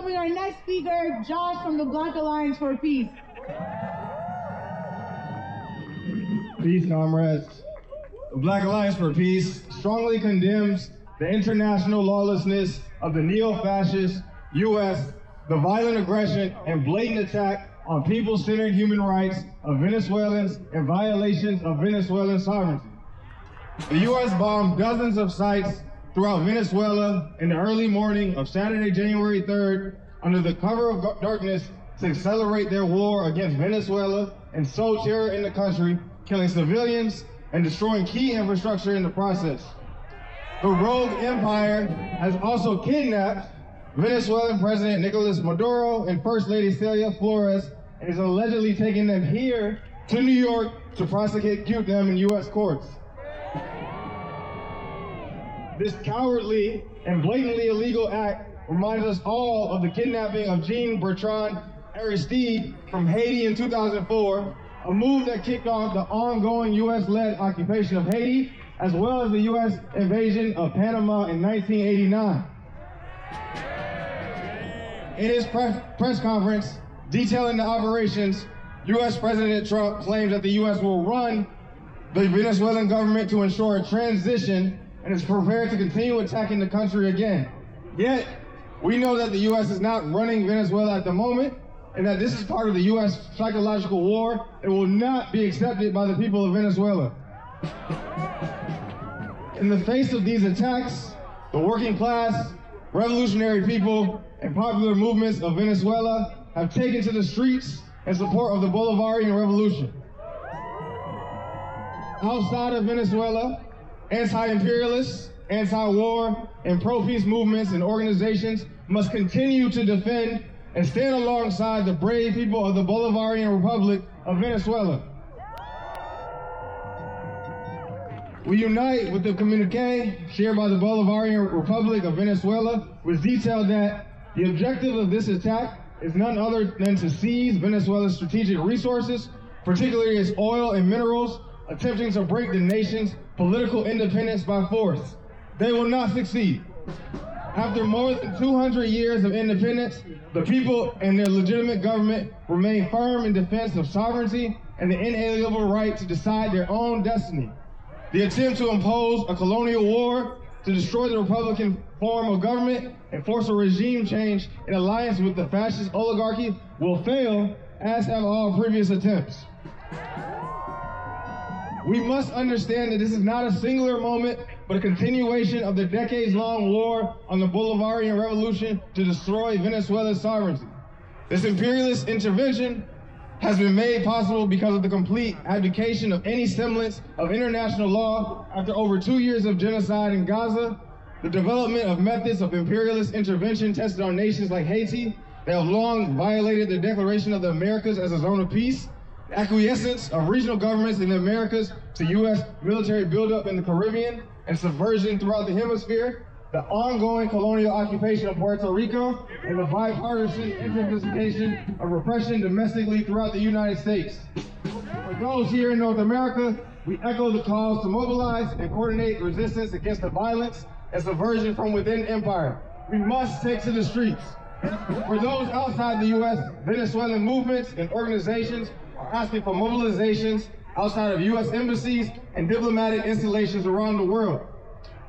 welcoming our next speaker, Josh from the Black Alliance for Peace. Peace, comrades. The Black Alliance for Peace strongly condemns the international lawlessness of the neo-fascist U.S., the violent aggression and blatant attack on people-centered human rights of Venezuelans and violations of Venezuelan sovereignty. The U.S. bombed dozens of sites throughout Venezuela in the early morning of Saturday, January 3rd, under the cover of darkness to accelerate their war against Venezuela and sow terror in the country, killing civilians and destroying key infrastructure in the process. The rogue empire has also kidnapped Venezuelan President Nicolas Maduro and First Lady Celia Flores and is allegedly taking them here to New York to prosecute them in U.S. courts. This cowardly and blatantly illegal act reminds us all of the kidnapping of Jean-Bertrand Aristide from Haiti in 2004, a move that kicked off the ongoing U.S.-led occupation of Haiti, as well as the U.S. invasion of Panama in 1989. In his press conference detailing the operations, U.S. President Trump claims that the U.S. will run the Venezuelan government to ensure a transition and is prepared to continue attacking the country again. Yet, we know that the U.S. is not running Venezuela at the moment, and that this is part of the U.S. psychological war and will not be accepted by the people of Venezuela. In the face of these attacks, the working class, revolutionary people, and popular movements of Venezuela have taken to the streets in support of the Bolivarian Revolution. Outside of Venezuela, anti-imperialists, anti-war, and pro-peace movements and organizations must continue to defend and stand alongside the brave people of the Bolivarian Republic of Venezuela. We unite with the communique shared by the Bolivarian Republic of Venezuela, which detailed that the objective of this attack is none other than to seize Venezuela's strategic resources, particularly its oil and minerals, attempting to break the nation's political independence by force. They will not succeed. After more than 200 years of independence, the people and their legitimate government remain firm in defense of sovereignty and the inalienable right to decide their own destiny. The attempt to impose a colonial war, to destroy the Republican form of government, and force a regime change in alliance with the fascist oligarchy will fail, as have all previous attempts. We must understand that this is not a singular moment, but a continuation of the decades-long war on the Bolivarian Revolution to destroy Venezuela's sovereignty. This imperialist intervention has been made possible because of the complete abdication of any semblance of international law after over 2 years of genocide in Gaza, the development of methods of imperialist intervention tested on nations like Haiti that have long violated the Declaration of the Americas as a zone of peace, acquiescence of regional governments in the Americas to U.S. military buildup in the Caribbean and subversion throughout the hemisphere, the ongoing colonial occupation of Puerto Rico, and the bipartisan intensification of repression domestically throughout the United States. For those here in North America, we echo the calls to mobilize and coordinate resistance against the violence and subversion from within empire. We must take to the streets. For those outside the U.S., Venezuelan movements and organizations are asking for mobilizations outside of U.S. embassies and diplomatic installations around the world.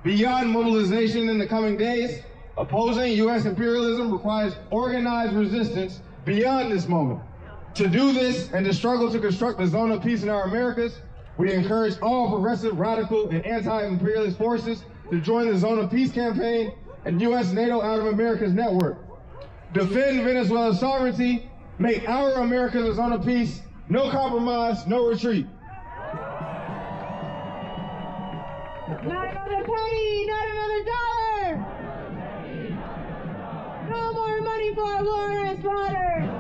Beyond mobilization in the coming days, opposing U.S. imperialism requires organized resistance beyond this moment. To do this and to struggle to construct a zone of peace in our Americas, we encourage all progressive, radical, and anti-imperialist forces to join the Zone of Peace campaign and U.S. NATO Out of America's network. Defend Venezuela's sovereignty, make our Americas a zone of peace, no compromise, no retreat. Not another penny, not another dollar! No more money for war and slaughter!